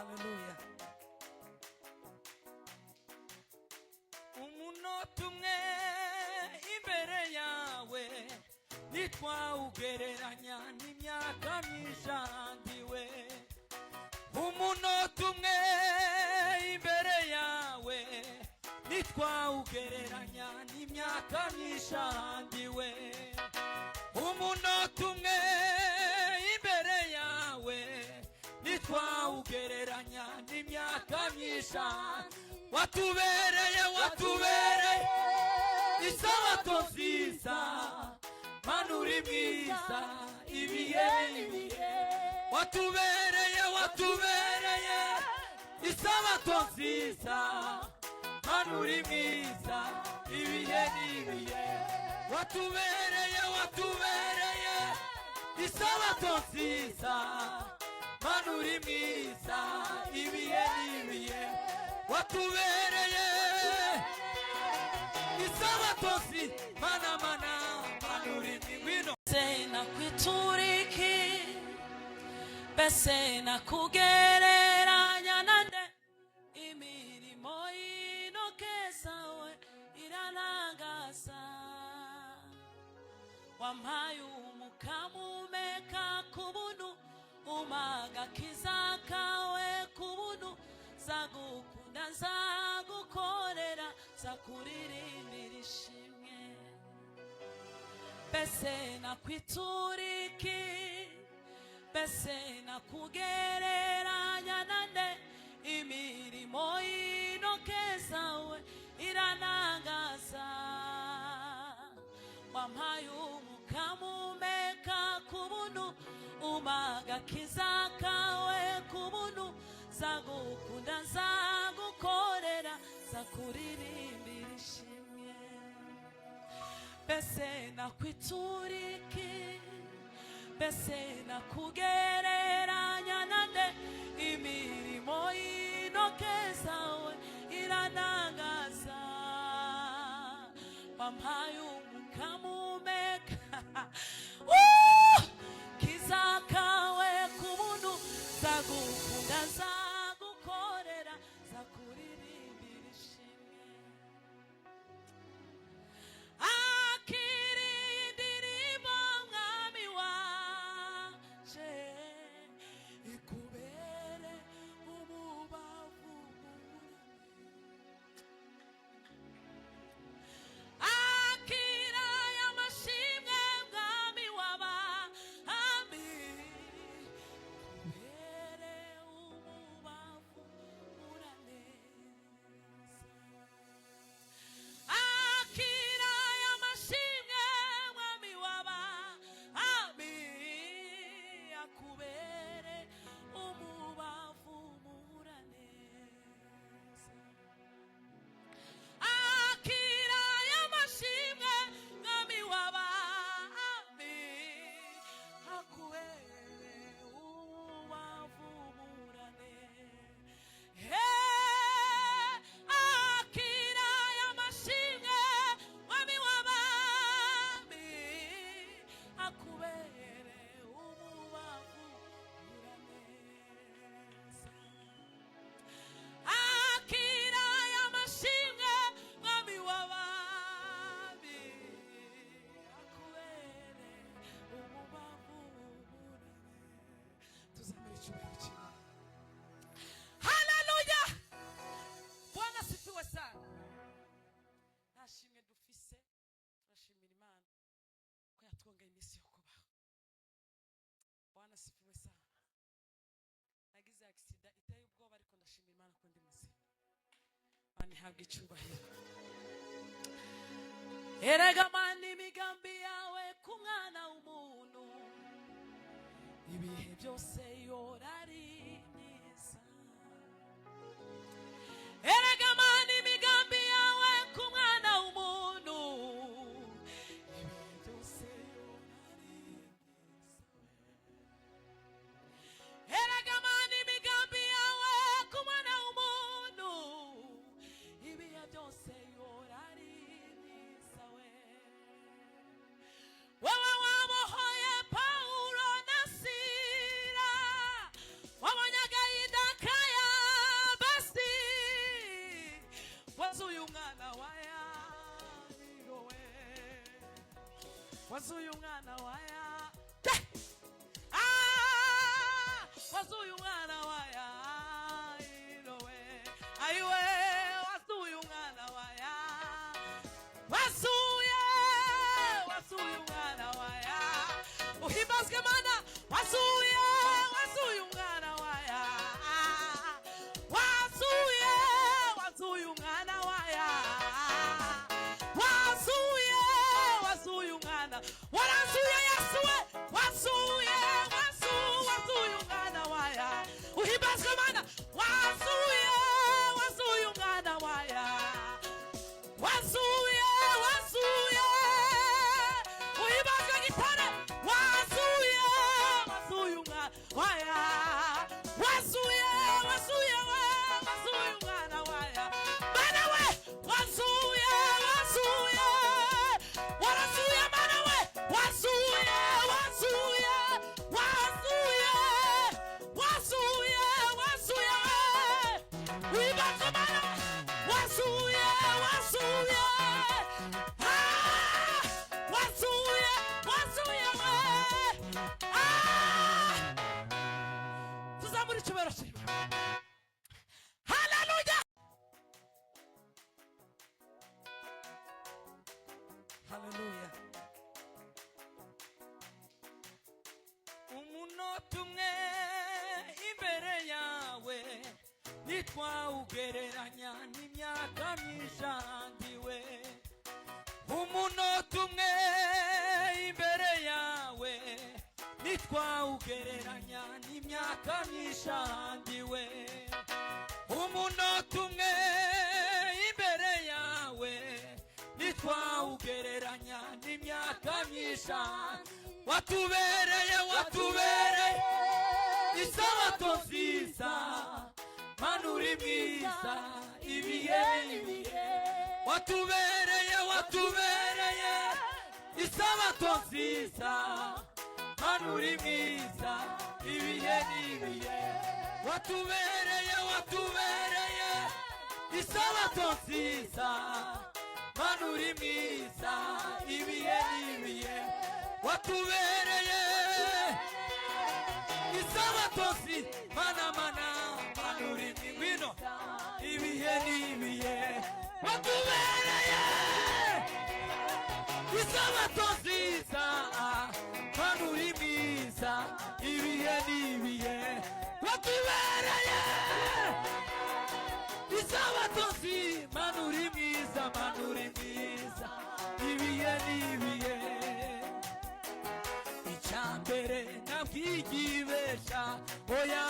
Hallelujah. Umunota umwe imbere yawe ntitwawugereranya n'imyaka myinshi ahandiwe. Umunota umwe imbere yawe ntitwawugereranya n'imyaka myinshi ahandiwe. Umunota umwe imbere yawe ntitwawugereranya n'imyaka myinshi. Watubereye isabato nziza, Mana uri mwiza ibihe n'ibihe. Watubereye isabato nziza, Mana uri mwiza ibihe n'ibihe. Watubereye isabato nziza, Mana uri mwiza ibihe n'ibihe. Watubereye isabato nziza, Mana uri mwiza. Sena kwituriki bese nakugereranya nande, imirimo y'intoke zawe irantangaza. Wampaye umukamo umeka ku buntu, umagakiza kawe ku buntu. Zagukunda zagukorera, zakuririmbira ishimwe. Bese nakwituriki, bese nakugereranya nande, imirimo y'intoke zawe irantangaza. Wampaye umukamo umeka ku buntu, umagakiza kawe ku buntu. Zagukunda zagukorera, zakuririmbira ishimwe. Bese nakwituriki, bese nakugereranya nande, imirimo y'intoke zawe irantangaza. Wampaye umukamo umeka kiza kawe ku buntu. Zagukunda zagukorera, zakuririmbira ishimwe. Akira indirimbo mwami wanje, ikubere umubavu akira y'amashimwe mwami w'abami, ikubere umubavu uraneza. Akira y'amashimwe mwami w'abami, akubere umubavu uraneza. Akira y'amashimwe mwami w'abami, akubere umubavu uraneza. Akira y'amashimwe mwami w'abami, akubere umubavu uraneza. Akira y'amashimwe mwami w'abami, akubere umubavu uraneza. Tuzamure icyubahiro cy'Imana. Haleluya! Bwana asifiwe sana. Nta shimwe dufise, turashimira Imana ko yatwongeye iminsi yo kubaho. Bwana asifiwe sana. Nagize accident iteye ubwoba, ariko ndashimira Imana ko ndi muzima. Mana ihabwe icyubahiro. Erega Mana imigambi yawe ku mwana w'umuntu, ibihe byose yorari myiza. Erega Mana imigambi yawe ku mwana w'umuntu, ibihe byose yorari myiza. Erega Mana imigambi yawe ku mwana w'umuntu, ibihe byose yorari myiza. Wewe wabohoye Paulo na Sila, wazuye umwana waya wazuye umwana waya irowe ayiwe wazuye umwana waya wasuye umwana waya uhimbazwe mana wasuye umwana waya wasuye umwana waya wasuye umwana waranzuye yasuwe wasuye umwana waya uhimbazwe mana wasuye umwana waya wasuye uhimbazwe gitare wasuye umwana waya wasuye umwana waya mana we wasuye warasuye mana we wasuye uhimbazwe mana wasuye tuzamura icyubahiro cye haleluya haleluya umunota umwe imbere yawe ntitwawugereranya n'imyaka myinshi ahandiwe umunota umwe imbere yawe ntitwawugereranya n'imyaka myinshi ahandiwe umunota umwe imbere yawe ntitwawugereranya n'imyaka myinshi watubereye isabato nziza mana uri mwiza ibihe watubereye isabato nziza mana uri mwiza ibihe n'ibihe watubereye isabato nziza mana uri mwiza ibihe n'ibihe watubereye isabato nziza mana uri ngwino ibihe n'ibihe watubereye isabato nziza mana uri mwiza ibihe n'ibihe watubereye isabato nziza mana uri mwiza ibihe n'ibihe icyambere nabwigibesha oya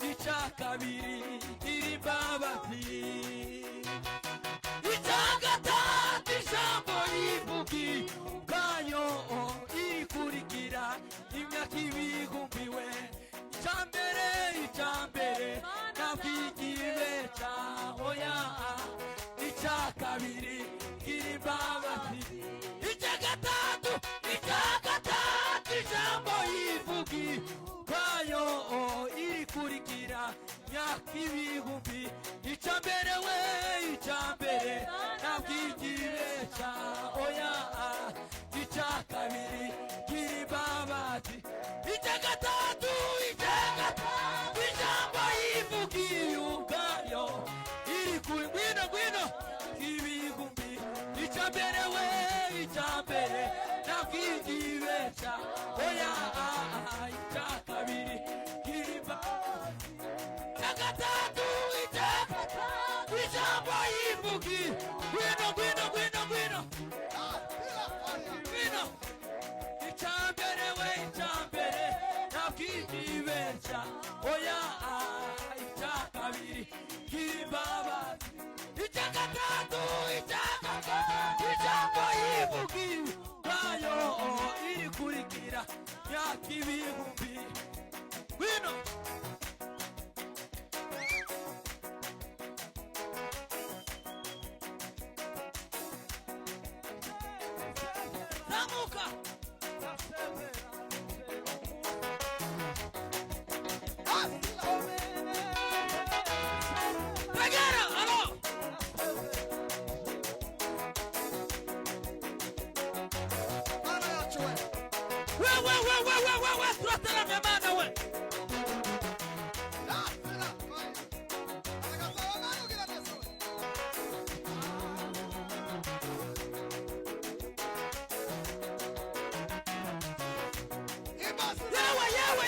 icya kabiri iri mbabazi icya gatatu ijambo rivugi ubwayo ikurikira imyaka ibihumbiwe icyambere nabwigibesha oya icya kabiri iri mbabazi icya gatatu ijambo yivugi kwayo irikurikira myaka ibihumbi icyambere nabwigibesha oya icya kabiri kiri mbabazi icya gatatu ijambo yivugi ubwayo irikurikira ibihumbi icyambere nabwigibesha oya icya kabiri kiri mbabazi icya gatatu ijambo yivugi ngwino icyambere nabwigibesha oya icya kabiri kiri mbabazi icya gatatu ijambo yivugi kwayo irikurikira myaka ibihumbi ngwino zamuka Pagara, alo Mana wewe turateramye mana we.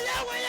Yawe